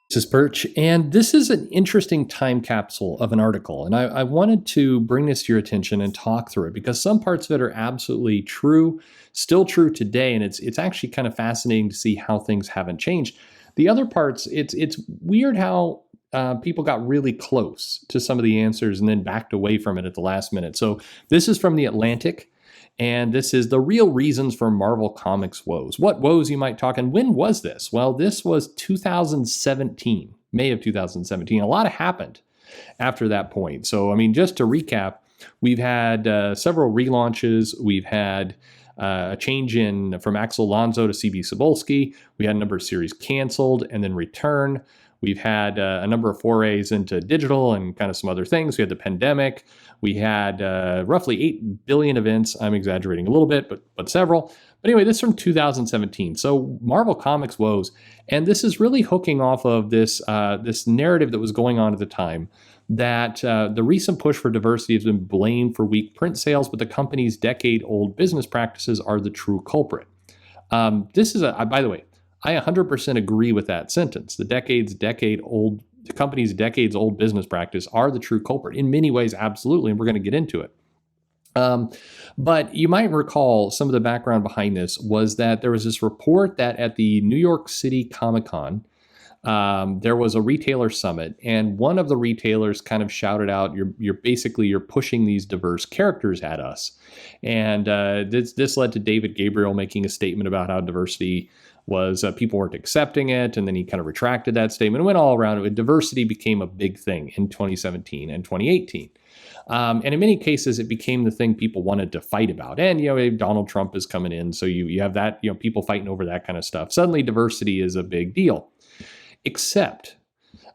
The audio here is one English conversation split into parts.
This is Perch, and this is an interesting time capsule of an article. And I wanted to bring this to your attention and talk through it because some parts of it are absolutely true, still true today, and it's actually kind of fascinating to see how things haven't changed. The other parts, it's weird how people got really close to some of the answers and then backed away from it at the last minute. So this is from The Atlantic. And this is the real reasons for Marvel Comics woes. What woes you might talk, and when was this? Well, this was 2017, May of 2017. A lot happened after that point. So, I mean, just to recap, we've had several relaunches. We've had a change in from Axel Alonso to CB Cebulski. We had a number of series canceled and then return. We've had a number of forays into digital and kind of some other things. We had the pandemic. We had roughly 8 billion events. I'm exaggerating a little bit, but several. But anyway, this is from 2017. So Marvel Comics woes. And this is really hooking off of this narrative that was going on at the time that the recent push for diversity has been blamed for weak print sales, but the company's decade-old business practices are the true culprit. This is by the way, I 100% agree with that sentence. The company's decades-old business practice are the true culprit. In many ways, absolutely, and we're going to get into it. But you might recall some of the background behind this was that there was this report that at the New York City Comic-Con, there was a retailer summit, and one of the retailers kind of shouted out, "You're pushing these diverse characters at us," and this led to David Gabriel making a statement about how diversity was people weren't accepting it, and then he kind of retracted that statement and went all around it. Diversity became a big thing in 2017 and 2018. And in many cases, it became the thing people wanted to fight about. And, Donald Trump is coming in, so you have that, people fighting over that kind of stuff. Suddenly, diversity is a big deal. Except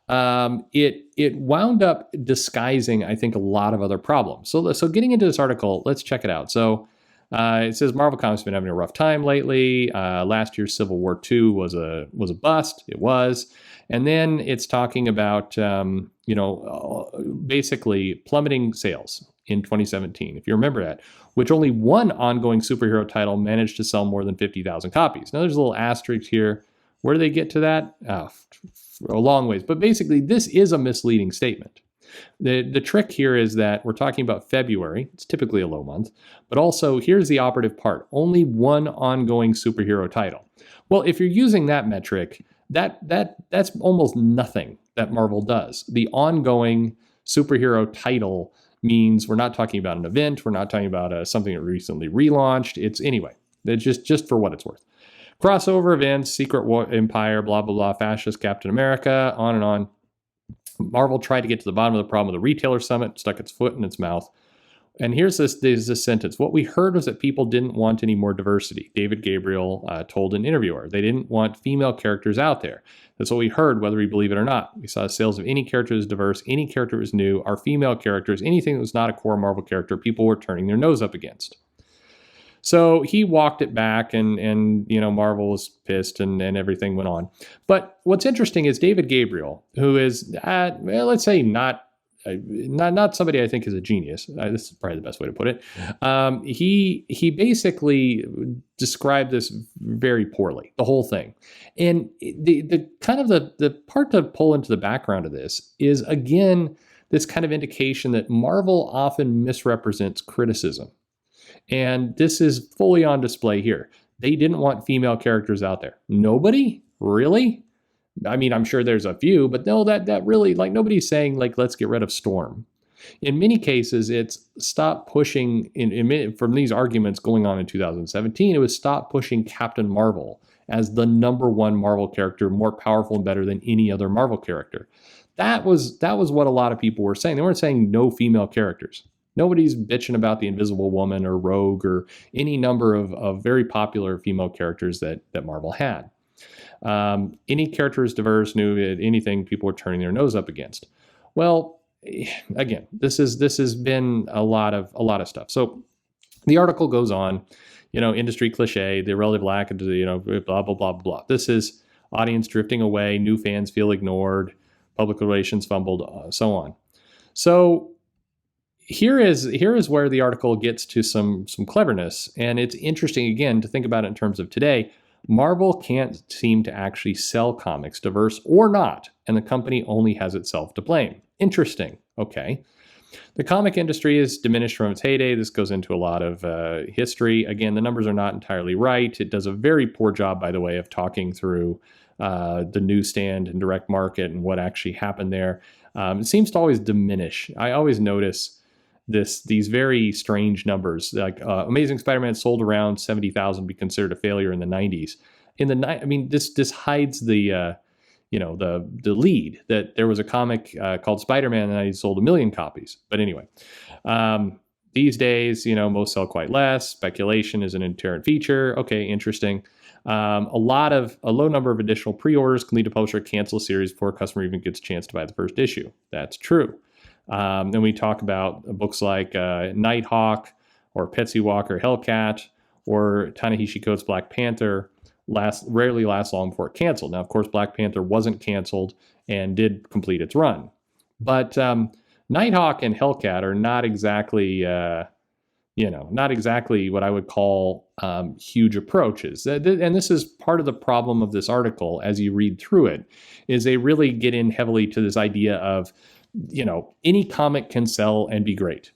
it wound up disguising, I think, a lot of other problems. So getting into this article, let's check it out. So it says Marvel Comics have been having a rough time lately. Last year's Civil War II was a bust. It was. And then it's talking about, basically plummeting sales in 2017, if you remember that, which only one ongoing superhero title managed to sell more than 50,000 copies. Now, there's a little asterisk here. Where do they get to that? A long ways. But basically, this is a misleading statement. The trick here is that we're talking about February. It's typically a low month. But also, here's the operative part. Only one ongoing superhero title. Well, if you're using that metric, that's almost nothing that Marvel does. The ongoing superhero title means we're not talking about an event. We're not talking about something that recently relaunched. It's anyway, it's just for what it's worth. Crossover events, Secret War Empire, blah, blah, blah, fascist Captain America, on and on. Marvel tried to get to the bottom of the problem with the retailer summit, stuck its foot in its mouth. And here's this sentence. What we heard was that people didn't want any more diversity. David Gabriel told an interviewer. They didn't want female characters out there. That's what we heard, whether we believe it or not. We saw sales of any character that was diverse, any character that was new, our female characters, anything that was not a core Marvel character, people were turning their nose up against. So he walked it back, and Marvel was pissed, and everything went on. But what's interesting is David Gabriel, who is, let's say, not somebody I think is a genius. This is probably the best way to put it. He basically described this very poorly, the whole thing. And the kind of the part to pull into the background of this is, again, this kind of indication that Marvel often misrepresents criticism. And this is fully on display here. They didn't want female characters out there. Nobody? Really? I mean, I'm sure there's a few, but no, that really, nobody's saying, let's get rid of Storm. In many cases, it's stop pushing, from these arguments going on in 2017, it was stop pushing Captain Marvel as the number one Marvel character, more powerful and better than any other Marvel character. That was what a lot of people were saying. They weren't saying no female characters. Nobody's bitching about the Invisible Woman or Rogue or any number of very popular female characters that Marvel had. Any character is diverse, new, anything people are turning their nose up against. Well, again, this has been a lot of stuff. So the article goes on, industry cliche, the relative lack of, blah, blah, blah, blah. This is audience drifting away, new fans feel ignored, public relations fumbled, so on. So here is where the article gets to some cleverness, and it's interesting again to think about it in terms of today. Marvel can't seem to actually sell comics, diverse or not, and the company only has itself to blame. Interesting. Okay. The comic industry is diminished from its heyday. This goes into a lot of history. Again, the numbers are not entirely right. It does a very poor job, by the way, of talking through the newsstand and direct market and what actually happened there. It seems to always diminish. I always notice these very strange numbers. Like Amazing Spider-Man sold around 70,000, be considered a failure in the 90s. This hides the lead that there was a comic called Spider-Man and I sold 1 million copies. But anyway, these days, most sell quite less. Speculation is an inherent feature. Okay, interesting. A low number of additional pre-orders can lead to publisher cancel a series before a customer even gets a chance to buy the first issue. That's true. Then we talk about books like Nighthawk or Patsy Walker Hellcat or Ta-Nehisi Coates' Black Panther rarely last long before it canceled. Now, of course, Black Panther wasn't canceled and did complete its run. But Nighthawk and Hellcat are not exactly what I would call huge approaches. And this is part of the problem of this article as you read through it, is they really get in heavily to this idea of, any comic can sell and be great.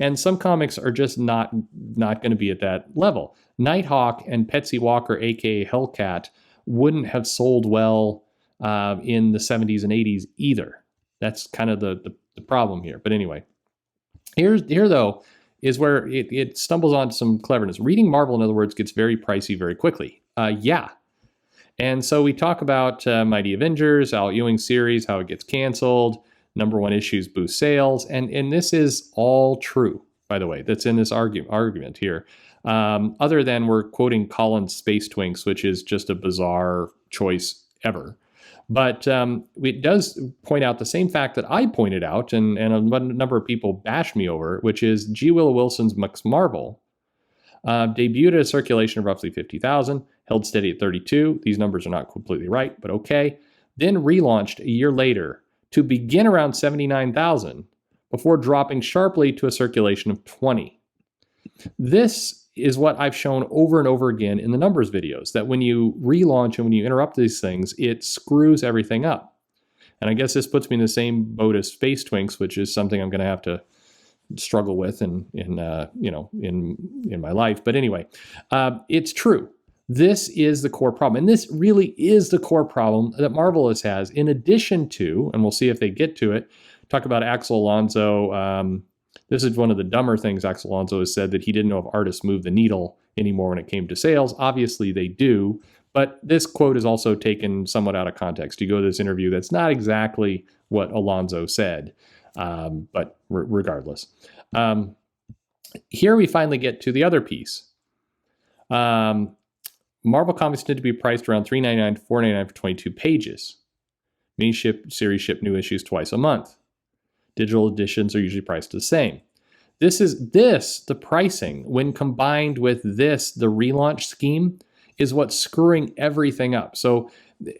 And some comics are just not going to be at that level. Nighthawk and Patsy Walker, aka Hellcat, wouldn't have sold well in the 70s and 80s either. That's kind of the problem here. But anyway, here though is where it stumbles on some cleverness. Reading Marvel, in other words, gets very pricey very quickly. Yeah. And so we talk about Mighty Avengers, Al Ewing series, how it gets canceled. Number one issues boost sales. And this is all true, by the way, that's in this argument here. Other than we're quoting Colin's Space Twinks, which is just a bizarre choice ever. But it does point out the same fact that I pointed out, and a number of people bashed me over, which is G. Willow Wilson's Max Marvel debuted at a circulation of roughly 50,000, held steady at 32. These numbers are not completely right, but okay. Then relaunched a year later to begin around 79,000 before dropping sharply to a circulation of 20. This is what I've shown over and over again in the numbers videos, that when you relaunch and when you interrupt these things, it screws everything up. And I guess this puts me in the same boat as Space Twinks, which is something I'm going to have to struggle with in my life. But anyway, it's true. This is the core problem. And this really is the core problem that Marvel has, in addition to, and we'll see if they get to it, talk about Axel Alonso. This is one of the dumber things Axel Alonso has said, that he didn't know if artists move the needle anymore when it came to sales. Obviously they do, but this quote is also taken somewhat out of context. You go to this interview, that's not exactly what Alonso said, but regardless. Here we finally get to the other piece. Marvel comics tend to be priced around $3.99 to $4.99 for 22 pages. Mini series ship new issues twice a month. Digital editions are usually priced the same. The pricing, when combined with the relaunch scheme, is what's screwing everything up. So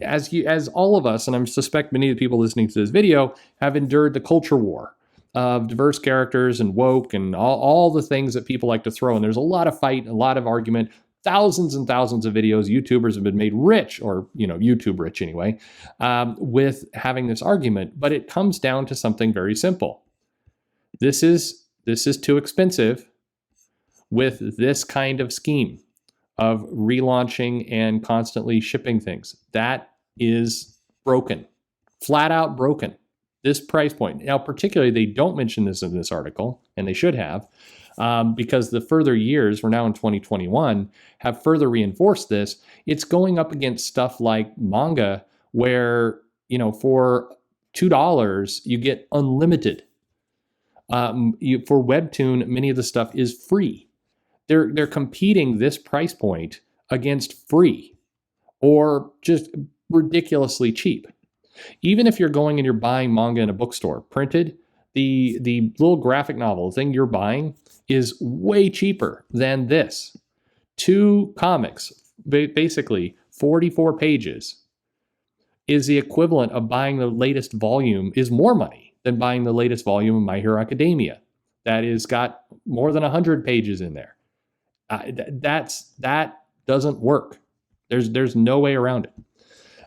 as all of us, and I suspect many of the people listening to this video, have endured the culture war of diverse characters and woke and all the things that people like to throw. And there's a lot of fight, a lot of argument. Thousands and thousands of videos. YouTubers have been made rich, or YouTube rich anyway, with having this argument. But it comes down to something very simple. This is too expensive with this kind of scheme of relaunching and constantly shipping things. That is broken, flat out broken. This price point. Now, particularly, they don't mention this in this article, and they should have. Because the further years, we're now in 2021, have further reinforced this. It's going up against stuff like manga, where, for $2, you get unlimited. For Webtoon, many of the stuff is free. They're competing this price point against free or just ridiculously cheap. Even if you're going and you're buying manga in a bookstore, printed, the little graphic novel thing you're buying is way cheaper than this. 2 comics, basically 44 pages, is the equivalent of buying the latest volume, is more money than buying the latest volume of My Hero Academia. That is got more than 100 pages in there. That doesn't work. There's no way around it.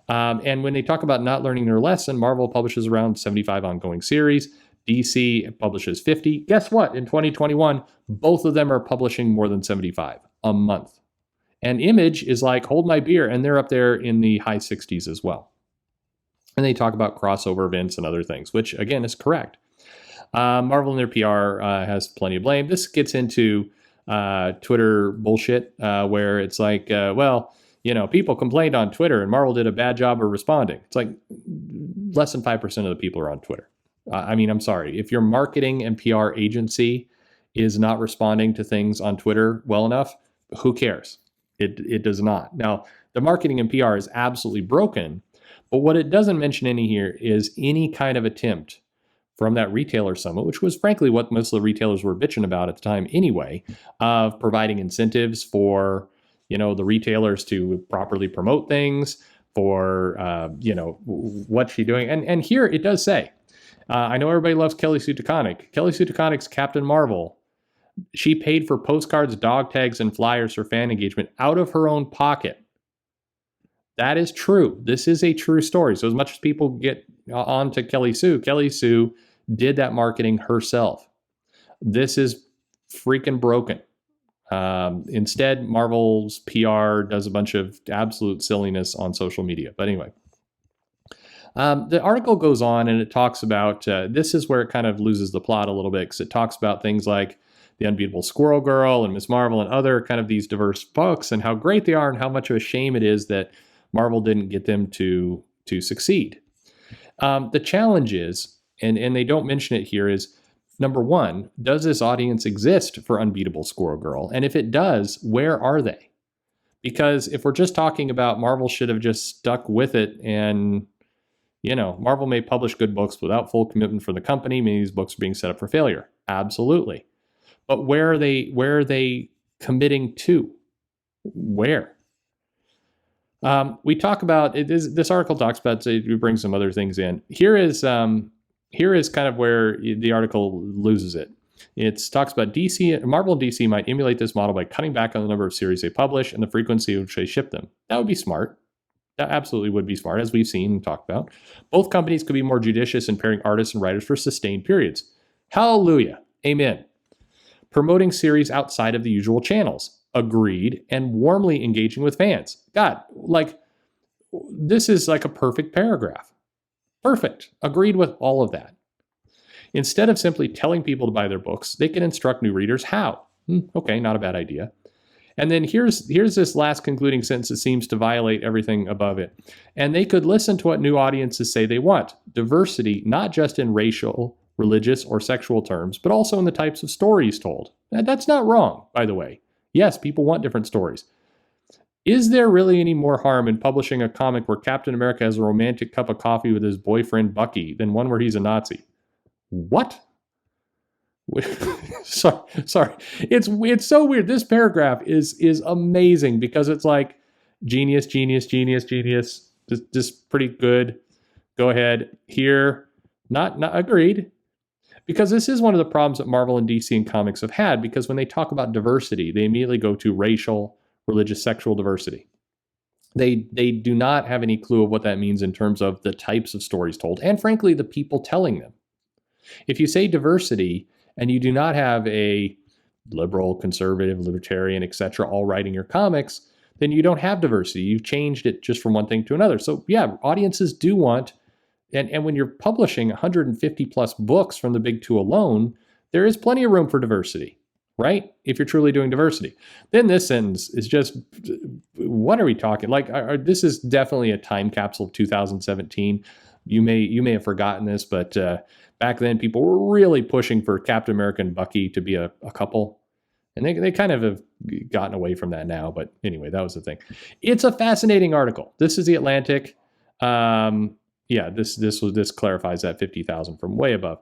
And when they talk about not learning their lesson, Marvel publishes around 75 ongoing series. DC publishes 50. Guess what? In 2021, both of them are publishing more than 75 a month. And Image is like, hold my beer, and they're up there in the high 60s as well. And they talk about crossover events and other things, which, again, is correct. Marvel and their PR has plenty of blame. This gets into Twitter bullshit, where it's like, well, you know, people complained on Twitter and Marvel did a bad job of responding. It's like less than 5% of the people are on Twitter. I mean, I'm sorry. If your marketing and PR agency is not responding to things on Twitter well enough, who cares? It does not. Now, the marketing and PR is absolutely broken, but what it doesn't mention any here is any kind of attempt from that retailer summit, which was frankly what most of the retailers were bitching about at the time anyway, of providing incentives for, you know, the retailers to properly promote things, for, you know, what's she doing? And here it does say, I know everybody loves Kelly Sue DeConnick. Kelly Sue DeConnick's Captain Marvel. She paid for postcards, dog tags, and flyers for fan engagement out of her own pocket. That is true. This is a true story. So as much as people get on to Kelly Sue did that marketing herself. This is freaking broken. Instead, Marvel's PR does a bunch of absolute silliness on social media. But anyway, the article goes on and it talks about, this is where it kind of loses the plot a little bit, because it talks about things like the Unbeatable Squirrel Girl and Ms. Marvel and other kind of these diverse books and how great they are and how much of a shame it is that Marvel didn't get them to succeed. The challenge is, and they don't mention it here, is number one, does this audience exist for Unbeatable Squirrel Girl? And if it does, where are they? Because if we're just talking about Marvel should have just stuck with it, and, you know, Marvel may publish good books without full commitment for the company. Many of these books are being set up for failure. Absolutely. But where are they committing to? Where? We talk about it. This article talks about, we bring some other things in. Here is kind of where the article loses it. It talks about Marvel and DC might emulate this model by cutting back on the number of series they publish and the frequency at which they ship them. That would be smart. That absolutely would be smart, as we've seen and talked about. Both companies could be more judicious in pairing artists and writers for sustained periods. Hallelujah. Amen. Promoting series outside of the usual channels. Agreed. And warmly engaging with fans. God, like, this is like a perfect paragraph. Perfect. Agreed with all of that. Instead of simply telling people to buy their books, they can instruct new readers how. Okay, not a bad idea. And then here's this last concluding sentence that seems to violate everything above it. And they could listen to what new audiences say they want. Diversity, not just in racial, religious, or sexual terms, but also in the types of stories told. That's not wrong, by the way. Yes, people want different stories. Is there really any more harm in publishing a comic where Captain America has a romantic cup of coffee with his boyfriend Bucky than one where he's a Nazi? What? Sorry. It's so weird. This paragraph is amazing because it's like genius. Just pretty good. Go ahead. Here, not agreed. Because this is one of the problems that Marvel and DC and comics have had, because when they talk about diversity, they immediately go to racial, religious, sexual diversity. They do not have any clue of what that means in terms of the types of stories told, and frankly, the people telling them. If you say diversity and you do not have a liberal, conservative, libertarian, etc., all writing your comics, then you don't have diversity. You've changed it just from one thing to another. So yeah, audiences do want, and when you're publishing 150 plus books from the big two alone, there is plenty of room for diversity, right? If you're truly doing diversity. Then this sentence is just, what are we talking? Like, this is definitely a time capsule of 2017. You may have forgotten this, but back then people were really pushing for Captain America and Bucky to be a couple. And they kind of have gotten away from that now. But anyway, that was the thing. It's a fascinating article. This is The Atlantic. This clarifies that 50,000 from way above.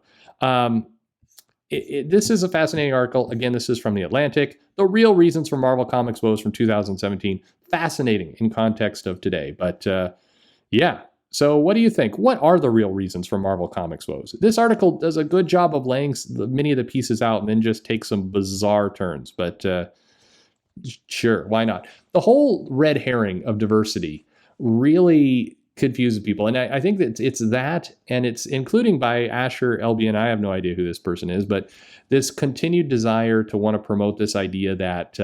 This is a fascinating article. Again, this is from The Atlantic. The real reasons for Marvel Comics woes from 2017. Fascinating in context of today. But yeah. So what do you think? What are the real reasons for Marvel Comics woes? This article does a good job of laying many of the pieces out and then just takes some bizarre turns. But Sure, why not? The whole red herring of diversity really confuses people. And I think that it's that, and it's including by Asher Elbian. I have no idea who this person is, but this continued desire to want to promote this idea that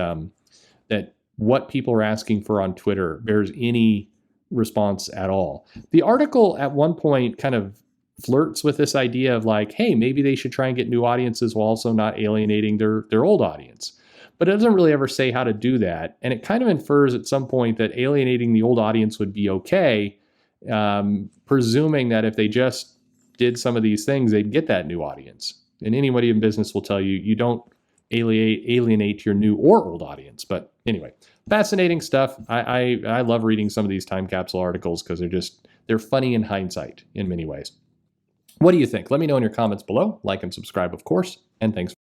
that what people are asking for on Twitter bears any response at all. The article at one point kind of flirts with this idea of like, hey, maybe they should try and get new audiences while also not alienating their old audience. But it doesn't really ever say how to do that. And it kind of infers at some point that alienating the old audience would be okay, presuming that if they just did some of these things, they'd get that new audience. And anybody in business will tell you, you don't alienate your new or old audience. But anyway, fascinating stuff. I love reading some of these time capsule articles because they're funny in hindsight in many ways. What do you think? Let me know in your comments below. Like and subscribe, of course. And thanks for